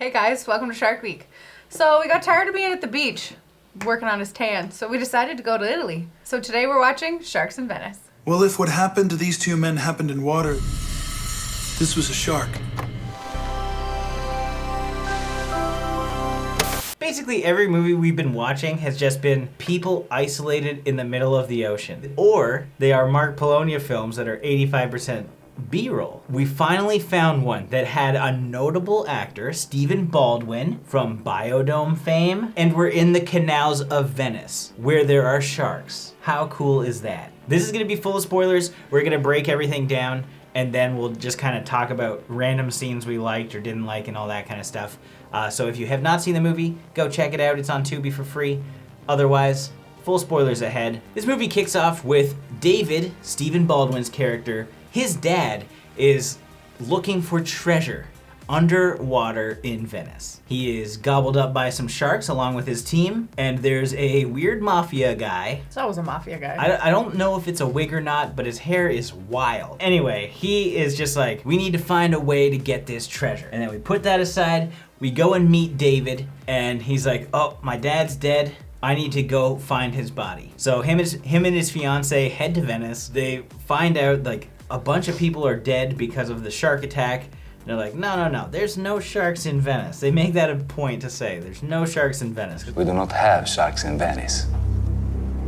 Hey guys, welcome to Shark Week. So we got tired of being at the beach, working on his tan, so we decided to go to Italy. So today we're watching Sharks in Venice. Well, if what happened to these two men happened in water, this was a shark. Basically, every movie we've been watching has just been people isolated in the middle of the ocean. Or they are Mark Polonia films that are 85% B-roll. We finally found one that had a notable actor, Stephen Baldwin, from Biodome fame, and we're in the canals of Venice, where there are sharks. How cool is that? This is gonna be full of spoilers. We're gonna break everything down, and then we'll just kind of talk about random scenes we liked or didn't like and all that kind of stuff. So if you have not seen the movie, go check it out. It's on Tubi for free. Otherwise, full spoilers ahead. This movie kicks off with David, Stephen Baldwin's character. His dad is looking for treasure underwater in Venice. He is gobbled up by some sharks along with his team, and there's a weird mafia guy. It's always a mafia guy. I don't know if it's a wig or not, but his hair is wild. Anyway, he is just like, we need to find a way to get this treasure. And then we put that aside, we go and meet David, and he's like, oh, my dad's dead. I need to go find his body. So him and his fiance head to Venice. They find out like a bunch of people are dead because of the shark attack. They're like, no, there's no sharks in Venice. They make that a point to say, there's no sharks in Venice. We do not have sharks in Venice.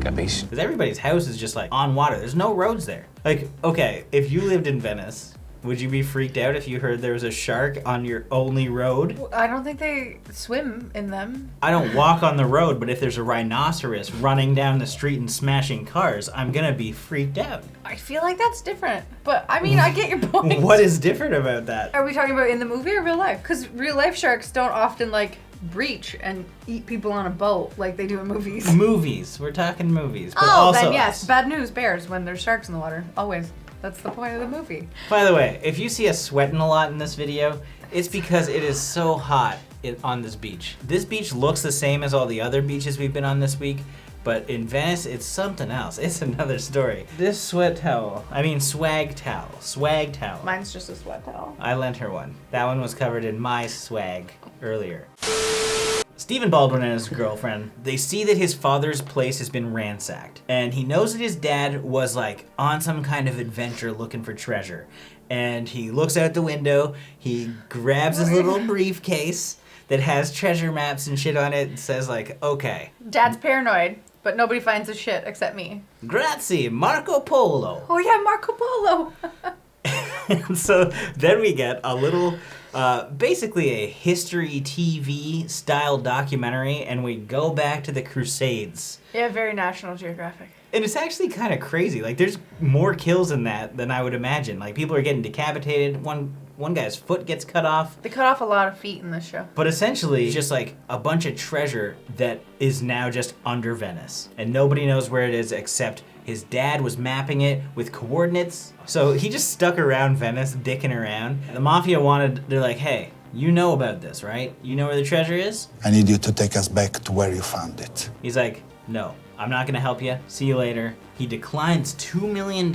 Capisce? Because everybody's house is just like on water. There's no roads there. Like, okay, if you lived in Venice, would you be freaked out if you heard there was a shark on your only road? I don't think they swim in them. I don't walk on the road, but if there's a rhinoceros running down the street and smashing cars, I'm gonna be freaked out. I feel like that's different. But I mean, I get your point. What is different about that? Are we talking about in the movie or real life? Because real life sharks don't often like breach and eat people on a boat like they do in movies. Movies. We're talking movies. But Oh, also then yes, us. bad news bears when there's sharks in the water. Always. That's the point of the movie. By the way, if you see us sweating a lot in this video, it's because it is so hot on this beach. This beach looks the same as all the other beaches we've been on this week, but in Venice, it's something else. It's another story. This swag towel. Swag towel. Mine's just a sweat towel. I lent her one. That one was covered in my swag earlier. Stephen Baldwin and his girlfriend, they see that his father's place has been ransacked. And he knows that his dad was like on some kind of adventure looking for treasure. And he looks out the window, he grabs his little briefcase that has treasure maps and shit on it and says like, okay. Dad's paranoid, but nobody finds his shit except me. Grazie, Marco Polo. Oh yeah, Marco Polo. And so then we get a little, basically a history TV style documentary, and we go back to the Crusades. Yeah, very National Geographic. And it's actually kind of crazy. Like, there's more kills in that than I would imagine. Like, people are getting decapitated. One guy's foot gets cut off. They cut off a lot of feet in this show. But essentially, it's just like a bunch of treasure that is now just under Venice. And nobody knows where it is except his dad was mapping it with coordinates. So he just stuck around Venice, dicking around. The mafia they're like, hey, you know about this, right? You know where the treasure is? I need you to take us back to where you found it. He's like, no, I'm not gonna help you. See you later. He declines $2 million.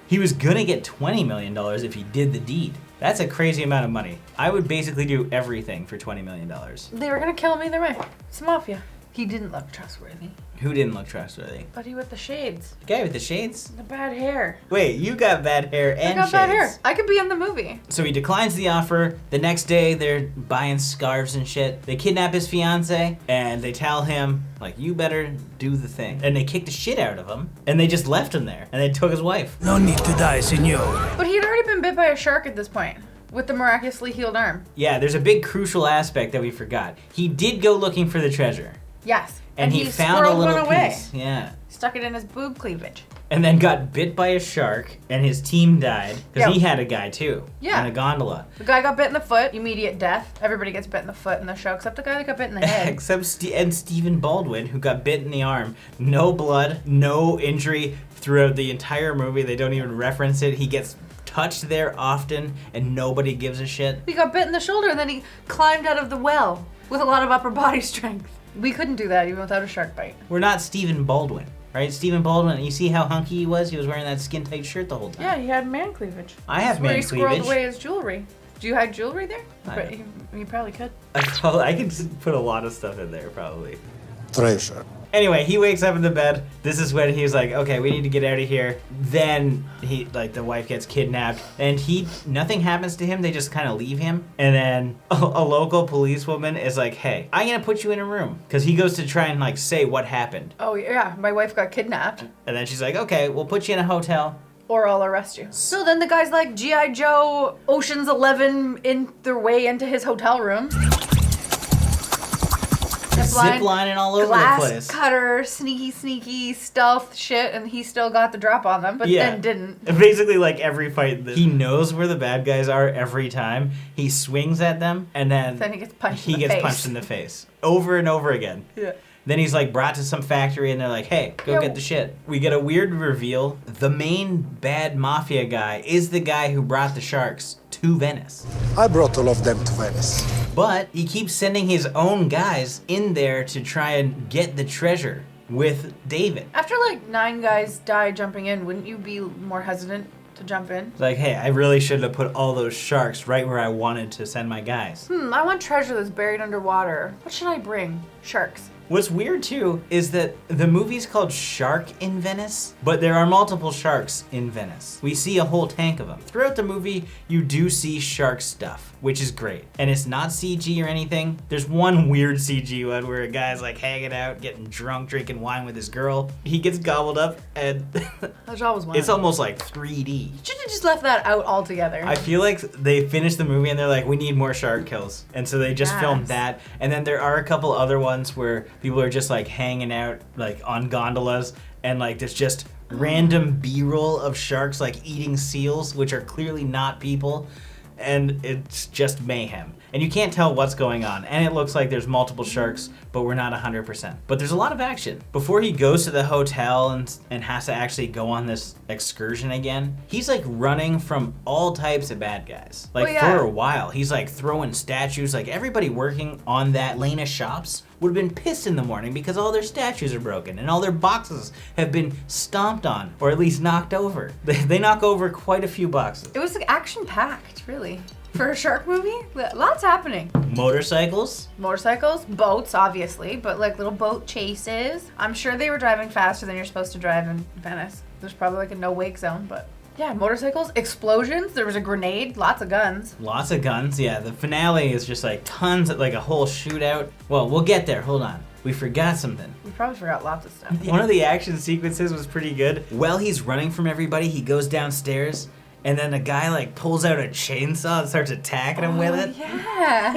He was gonna get $20 million if he did the deed. That's a crazy amount of money. I would basically do everything for $20 million. They were gonna kill him either way. It's mafia. He didn't look trustworthy. Who didn't look trustworthy? Buddy with the shades. The guy with the shades? The bad hair. Wait, you got bad hair and I got shades. bad hair. I could be in the movie. So he declines the offer. The next day, they're buying scarves and shit. They kidnap his fiance, and they tell him, like, you better do the thing. And they kick the shit out of him, and they just left him there. And they took his wife. No need to die, senor. But he had already been bit by a shark at this point, with the miraculously healed arm. Yeah, there's a big crucial aspect that we forgot. He did go looking for the treasure. Yes. And he found a little piece. Yeah. Stuck it in his boob cleavage. And then got bit by a shark, and his team died. Because he had a guy, too. Yeah. In a gondola. The guy got bit in the foot, immediate death. Everybody gets bit in the foot in the show, except the guy that got bit in the head. Except Stephen Baldwin, who got bit in the arm. No blood, no injury throughout the entire movie. They don't even reference it. He gets touched there often, and nobody gives a shit. He got bit in the shoulder, and then he climbed out of the well with a lot of upper body strength. We couldn't do that even without a shark bite. We're not Stephen Baldwin. right? Stephen Baldwin, you see how hunky he was? He was wearing that skin-tight shirt the whole time. Yeah, he had man cleavage. I have man where he cleavage. squirreled away his jewelry. Do you hide jewelry there? I But don't. you probably could. I could just put a lot of stuff in there, probably. Treasure. Anyway, he wakes up in the bed. This is when he's like, okay, we need to get out of here. Then the wife gets kidnapped, and nothing happens to him. They just kind of leave him. And then a local policewoman is like, hey, I'm gonna put you in a room. Because he goes to try and like say what happened. Oh yeah, my wife got kidnapped. And then she's like, okay, we'll put you in a hotel. Or I'll arrest you. So then the guy's like G.I. Joe, Ocean's 11 in their way into his hotel room. Zip lining all over the glass place. cutter, sneaky stealth shit, and he still got the drop on them, but then didn't. Basically, like every fight, he knows where the bad guys are every time. He swings at them, and then he gets punched in the face. Over and over again. Yeah. Then he's like brought to some factory, and they're like, hey, go get the shit. We get a weird reveal. The main bad mafia guy is the guy who brought the sharks to Venice. I brought all of them to Venice. But he keeps sending his own guys in there to try and get the treasure with David. After like 9 guys die jumping in, wouldn't you be more hesitant to jump in? Like, hey, I really should have put all those sharks right where I wanted to send my guys. I want treasure that's buried underwater. What should I bring? Sharks. What's weird too is that the movie's called Shark in Venice, but there are multiple sharks in Venice. We see a whole tank of them. Throughout the movie, you do see shark stuff, which is great. And it's not CG or anything. There's one weird CG one where a guy's like hanging out, getting drunk, drinking wine with his girl. He gets gobbled up and There's always one. it's almost like 3D. Should have just left that out altogether. I feel like they finished the movie and they're like, we need more shark kills. And so they just filmed that. And then there are a couple other ones where people are just like hanging out like on gondolas and like there's just random B-roll of sharks like eating seals, which are clearly not people. And it's just mayhem. And you can't tell what's going on. And it looks like there's multiple sharks, but we're not 100%. But there's a lot of action. Before he goes to the hotel and has to actually go on this excursion again, he's like running from all types of bad guys. Like for a while, he's like throwing statues. Like everybody working on that lane of shops would have been pissed in the morning because all their statues are broken and all their boxes have been stomped on or at least knocked over. They knock over quite a few boxes. It was like action-packed, really. For a shark movie, lots happening. Motorcycles, Boats, obviously, but like little boat chases. I'm sure they were driving faster than you're supposed to drive in Venice. There's probably like a no-wake zone, but yeah, motorcycles, explosions. There was a grenade, lots of guns. Yeah. The finale is just like tons of like a whole shootout. Well, we'll get there. Hold on. We forgot something. We probably forgot lots of stuff. One of the action sequences was pretty good. While he's running from everybody, he goes downstairs. And then the guy like pulls out a chainsaw and starts attacking him with it. Yeah.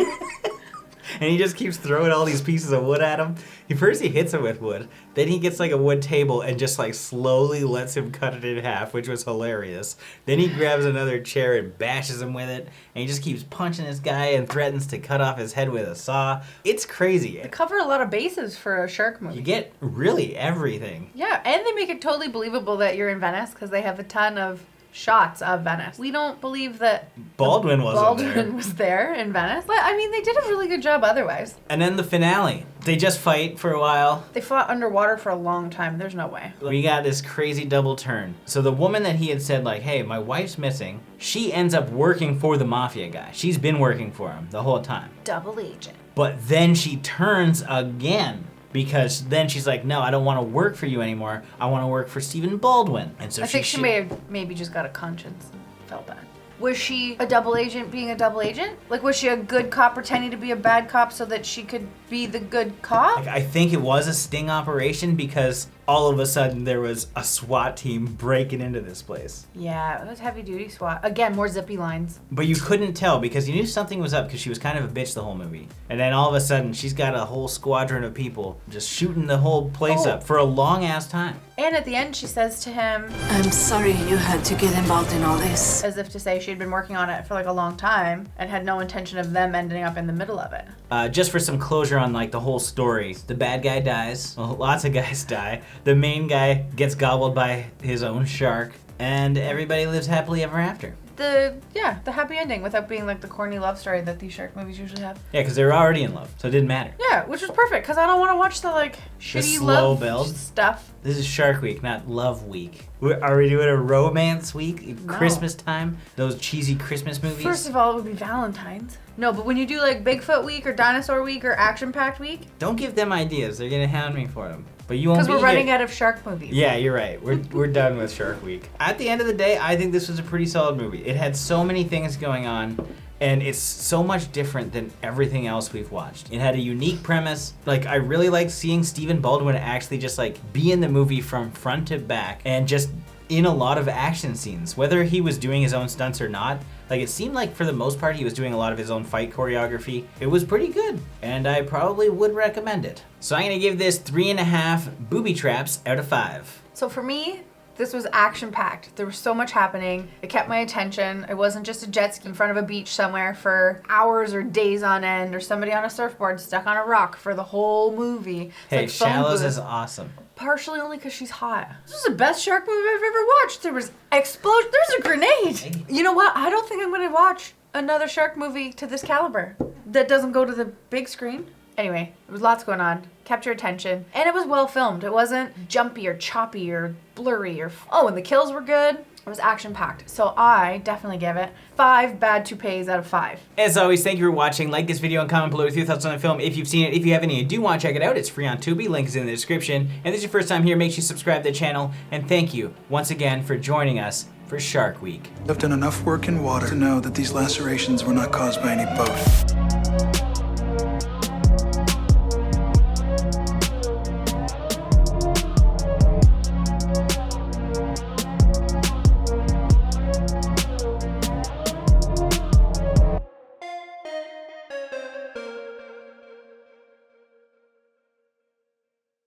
And he just keeps throwing all these pieces of wood at him. First he hits him with wood. Then he gets like a wood table and just like slowly lets him cut it in half, which was hilarious. Then he grabs another chair and bashes him with it. And he just keeps punching this guy and threatens to cut off his head with a saw. It's crazy. They cover a lot of bases for a shark movie. You get really everything. Yeah, and they make it totally believable that you're in Venice because they have a ton of shots of Venice. We don't believe that Baldwin was there in Venice. But I mean, they did a really good job otherwise. And then the finale. They just fight for a while. They fought underwater for a long time. There's no way. We got this crazy double turn. So the woman that he had said like, hey, my wife's missing, she ends up working for the mafia guy. She's been working for him the whole time. Double agent. But then she turns again. Because then she's like, no, I don't want to work for you anymore. I want to work for Stephen Baldwin. And so I think she may have maybe just got a conscience and felt bad. Was she a double agent being a double agent? Like, was she a good cop pretending to be a bad cop so that she could be the good cop? Like, I think it was a sting operation because all of a sudden there was a SWAT team breaking into this place. Yeah, it was heavy duty SWAT. Again, more zippy lines. But you couldn't tell because you knew something was up because she was kind of a bitch the whole movie. And then all of a sudden she's got a whole squadron of people just shooting the whole place up for a long ass time. And at the end she says to him, I'm sorry you had to get involved in all this. As if to say she'd been working on it for like a long time and had no intention of them ending up in the middle of it. Just for some closure on like the whole story, the bad guy dies. Well, lots of guys die. The main guy gets gobbled by his own shark, and everybody lives happily ever after. the happy ending without being like the corny love story that these shark movies usually have. Yeah, because they were already in love, so it didn't matter. Yeah, which was perfect because I don't want to watch the like shitty slow love build stuff. This is Shark Week, not Love Week. Are we doing a romance week? No. Christmas time? Those cheesy Christmas movies? First of all, it would be Valentine's. No, but when you do like Bigfoot Week or Dinosaur Week or Action Packed Week, don't give them ideas. They're gonna hound me for them. But you won't. Because we're running out of shark movies. Yeah, you're right. We're done with Shark Week. At the end of the day, I think this was a pretty solid movie. It had so many things going on, and it's so much different than everything else we've watched. It had a unique premise. Like, I really like seeing Stephen Baldwin actually just like be in the movie from front to back and just in a lot of action scenes, whether he was doing his own stunts or not. Like, it seemed like for the most part he was doing a lot of his own fight choreography. It was pretty good, and I probably would recommend it. So I'm gonna give this 3.5 booby traps out of 5. So for me, this was action-packed. There was so much happening. It kept my attention. It wasn't just a jet ski in front of a beach somewhere for hours or days on end, or somebody on a surfboard stuck on a rock for the whole movie. It's Hey, like phone Shallows booth. is awesome. Partially only because she's hot. This was the best shark movie I've ever watched. There was explosion. There's a grenade. You know what? I don't think I'm gonna watch another shark movie to this caliber that doesn't go to the big screen. Anyway, there was lots going on. Kept your attention. And it was well filmed. It wasn't jumpy or choppy or blurry or... Oh, and the kills were good. It was action-packed. So I definitely give it 5 bad toupees out of 5. As always, thank you for watching. Like this video and comment below with your thoughts on the film if you've seen it. If you haven't and you do want to check it out, it's free on Tubi. Link is in the description. And if this is your first time here, make sure you subscribe to the channel. And thank you once again for joining us for Shark Week. I've done enough work in water to know that these lacerations were not caused by any boat.